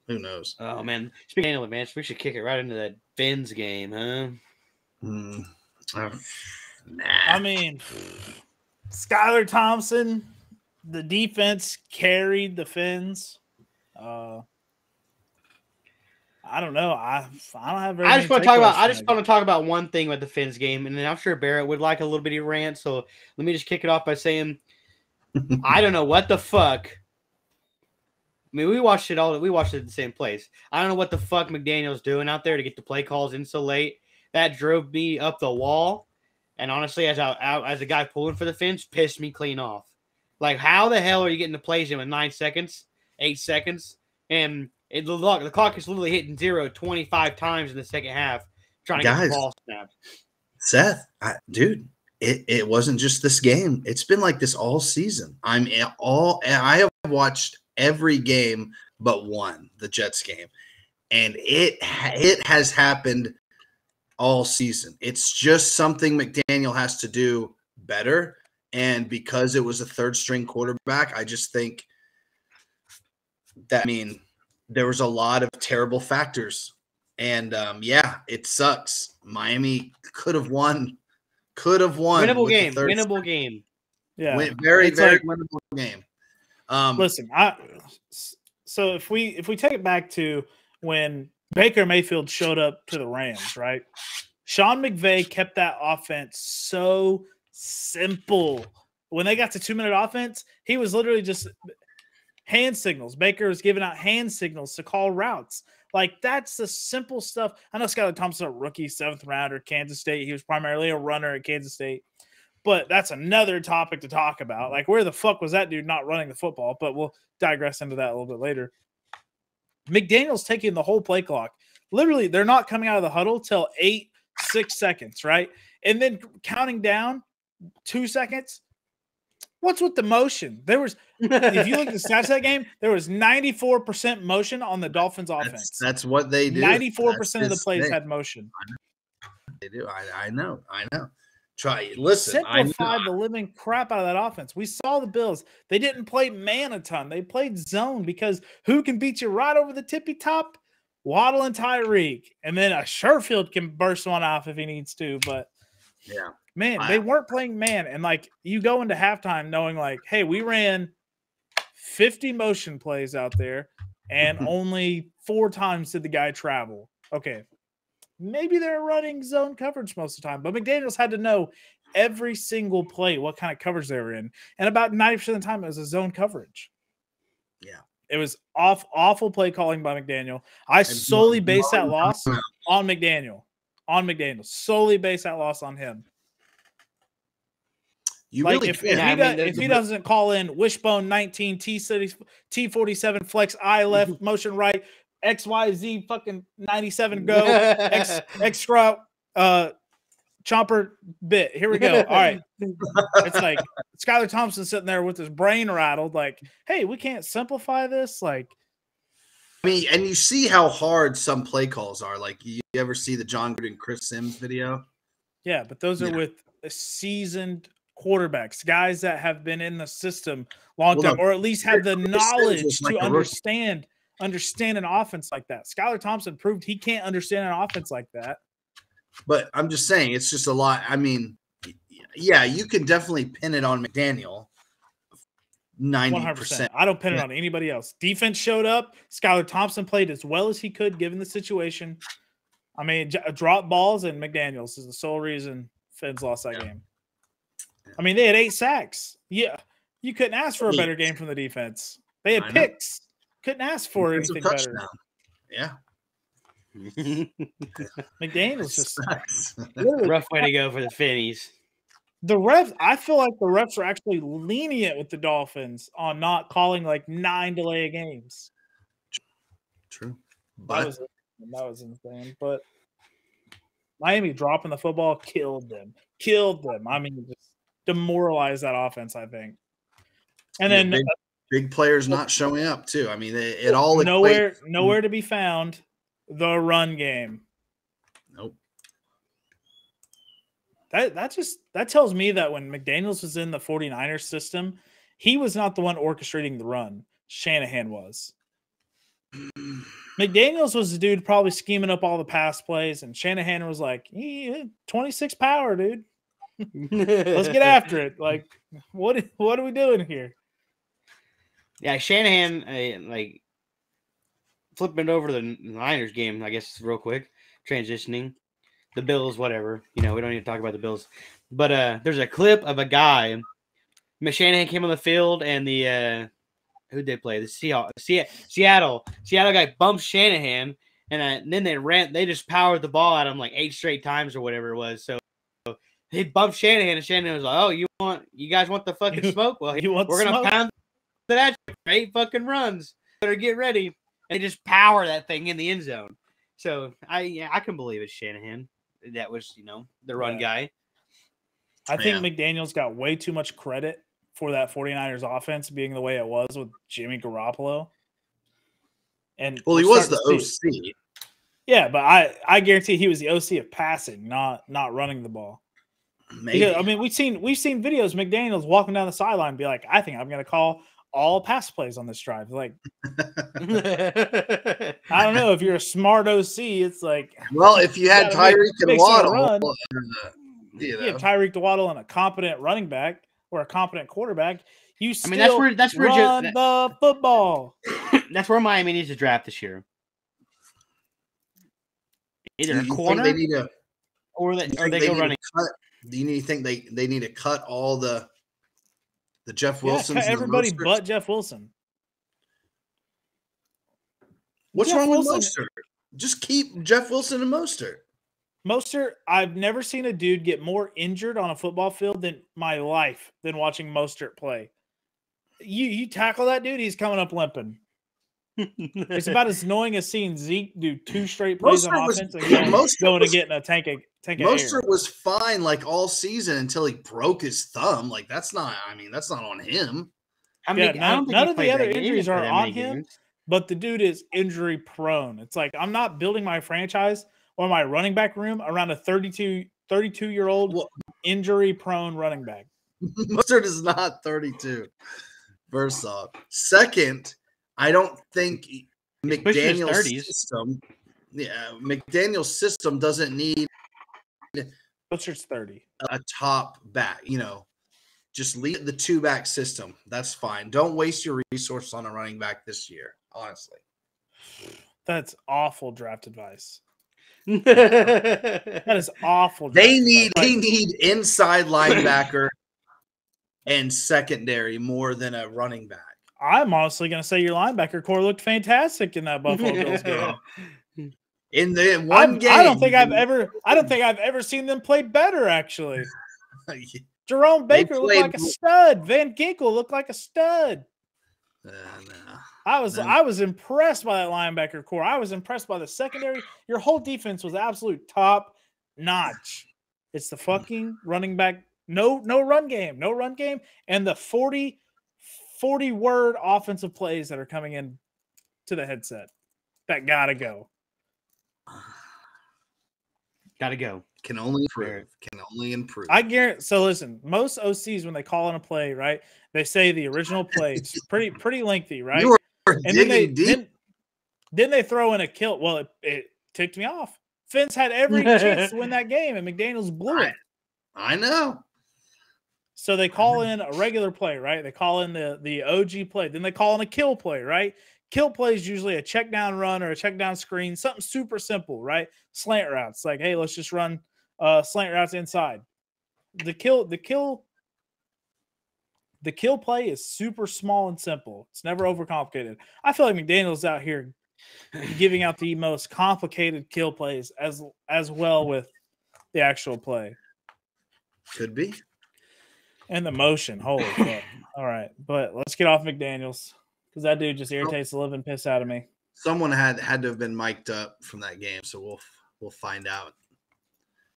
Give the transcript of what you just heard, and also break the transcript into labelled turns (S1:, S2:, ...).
S1: Who knows?
S2: Oh man, speaking of advance, we should kick it right into that Fins game, huh?
S1: Nah.
S3: I mean, Skylar Thompson, the defense carried the Fins. I don't know. I don't have very many takeaways
S2: I just want to talk about one thing with the Fins game, and then I'm sure Barrett would like a little bitty rant. So let me just kick it off by saying, I don't know what the fuck. I mean, we watched it at the same place. I don't know what the fuck McDaniels doing out there to get the play calls in so late. That drove me up the wall, and honestly, as a guy pulling for the Fins, pissed me clean off. Like, how the hell are you getting the plays in with 9 seconds, 8 seconds, and the clock is literally hitting 0 25 times in the second half, trying to get the ball snapped.
S1: Seth, dude, it wasn't just this game. It's been like this all season. I have watched every game but one, the Jets game, and it has happened all season. It's just something McDaniel has to do better, and because it was a third string quarterback, I just think that there was a lot of terrible factors, and it sucks. Miami could have won.
S2: Winnable game.
S3: Yeah,
S1: very winnable game.
S3: Listen, so if we take it back to when Baker Mayfield showed up to the Rams, right? Sean McVay kept that offense so simple. When they got to 2-minute offense, he was literally just hand signals. Baker was giving out hand signals to call routes. Like, that's the simple stuff. I know Skylar Thompson, a rookie 7th rounder, Kansas State. He was primarily a runner at Kansas State. But that's another topic to talk about. Like, where the fuck was that dude not running the football? But we'll digress into that a little bit later. McDaniel's taking the whole play clock. Literally, they're not coming out of the huddle till 6 seconds, right? And then counting down 2 seconds. What's with the motion? There was, if you look at the stats of that game, there was 94% motion on the Dolphins offense.
S1: That's what they do.
S3: 94% of the plays had motion.
S1: They do. I know.
S3: Simplified the living crap out of that offense. We saw the Bills. They didn't play man a ton. They played zone because who can beat you right over the tippy top? Waddle and Tyreek. And then a Sherfield can burst one off if he needs to. But,
S1: yeah.
S3: Man, they weren't playing man. And, like, you go into halftime knowing, like, hey, we ran 50 motion plays out there and only 4 times did the guy travel. Okay. Maybe they're running zone coverage most of the time, but McDaniels had to know every single play what kind of coverage they were in. And about 90% of the time, it was a zone coverage.
S1: Yeah.
S3: It was awful play calling by McDaniel. I solely base that loss on McDaniel. Solely base that loss on him. If he doesn't call in wishbone 19 T47 flex I left motion right XYZ fucking 97 go X scrub chomper bit. Here we go. All right. It's like Skylar Thompson sitting there with his brain rattled, like, hey, we can't simplify this. Like,
S1: I mean, and you see how hard some play calls are. Like, you ever see the John Gruden, Chris Sims video?
S3: Yeah, but those are with a seasoned quarterbacks, guys that have been in the system long time, or at least have the knowledge to understand an offense like that. Skylar Thompson proved he can't understand an offense like that.
S1: But I'm just saying, it's just a lot. I mean, yeah, you can definitely pin it on McDaniel. 90%.
S3: I don't pin it on anybody else. Defense showed up. Skylar Thompson played as well as he could given the situation. I mean, drop balls and McDaniels is the sole reason Fins lost that game. I mean, they had 8 sacks. Yeah, you couldn't ask for a better game from the defense. They had picks. Couldn't ask for anything better.
S1: Yeah.
S3: McDaniels just
S2: rough way to go for the Finnies.
S3: The refs, I feel like the refs are actually lenient with the Dolphins on not calling like 9 delay games.
S1: True.
S3: That was insane. But Miami dropping the football killed them. I mean, just demoralized that offense, I think. And then
S1: big players not showing up too. I mean, it all
S3: nowhere to be found. The run game.
S1: Nope.
S3: That tells me that when McDaniels was in the 49ers system, he was not the one orchestrating the run. Shanahan was. McDaniels was the dude probably scheming up all the pass plays, and Shanahan was like, 26 power, dude. Let's get after it. Like, what are we doing here?
S2: Yeah, Shanahan, like flipping it over to the Niners game, I guess, real quick, transitioning. The Bills, whatever. We don't need to talk about the Bills. But there's a clip of a guy. Shanahan came on the field, and the who'd they play? The Seattle. Seattle guy bumped Shanahan, and then they just powered the ball at him like 8 straight times or whatever it was. So he bumped Shanahan, and Shanahan was like, "Oh, you guys want the fucking smoke? Well, we're gonna pound that for 8 fucking runs. Better get ready." And they just power that thing in the end zone. So I can believe it's Shanahan. That was the run guy.
S3: I think McDaniels got way too much credit for that 49ers offense being the way it was with Jimmy Garoppolo. And
S1: he was the OC.
S3: Yeah, but I guarantee he was the OC of passing, not running the ball.
S1: Maybe.
S3: Because, I mean, we've seen videos McDaniels walking down the sideline and be like, I think I'm going to call all pass plays on this drive. Like, I don't know if you're a smart OC. It's like,
S1: well, if you had Tyreek and Waddle,
S3: you have Tyreek Waddle and a competent running back or a competent quarterback, you still
S2: that's where
S3: run the football.
S2: That's where Miami needs to draft this year. Either a corner or they go running.
S1: Do you think they need to cut all the Jeff Wilsons?
S3: Yeah, everybody but Jeff Wilson.
S1: What's wrong with Mostert? Just keep Jeff Wilson and Mostert.
S3: Mostert, I've never seen a dude get more injured on a football field than watching Mostert play. You tackle that dude, he's coming up limping. It's about as annoying as seeing Zeke do 2 straight plays on offense and going to get in a tank of
S1: Mostert was fine like all season until he broke his thumb. Like that's not on him.
S3: None of the other injuries are on him, but the dude is injury prone. It's like I'm not building my franchise or my running back room around a 32-year-old injury prone running back.
S1: Mostert is not 32. First off, second, I don't think McDaniels' system. Yeah, McDaniels' system doesn't need
S3: Mostert's 30.
S1: A top back. Just leave the 2-back system. That's fine. Don't waste your resource on a running back this year. Honestly,
S3: that's awful draft advice. That is awful.
S1: They need inside linebacker and secondary more than a running back.
S3: I'm honestly going to say your linebacker core looked fantastic in that Buffalo Bills game.
S1: In the one game,
S3: I don't think I've ever seen them play better. Actually, Jerome Baker looked like a stud. Van Ginkel looked like a stud.
S1: No.
S3: I was impressed by that linebacker core. I was impressed by the secondary. Your whole defense was absolute top notch. It's the fucking running back. No run game, and the 40 word offensive plays that are coming in to the headset that gotta go.
S1: Can only improve.
S3: I guarantee. So listen, most OCs when they call in a play, right? They say the original play. It's pretty lengthy, right?
S1: You are digging deep.
S3: Then they throw in a kill. Well, it ticked me off. Fins had every chance to win that game, and McDaniels blew it.
S1: I know.
S3: So they call in a regular play, right? They call in the OG play. Then they call in a kill play, right? Kill play is usually a check down run or a check down screen, something super simple, right? Slant routes, like, hey, let's just run slant routes inside. The kill play is super small and simple. It's never overcomplicated. I feel like McDaniel's out here giving out the most complicated kill plays as well with the actual play.
S1: Could be.
S3: And the motion. Holy fuck. All right. But let's get off McDaniels because that dude just irritates the living piss out of me.
S1: Someone had to have been mic'd up from that game, so we'll find out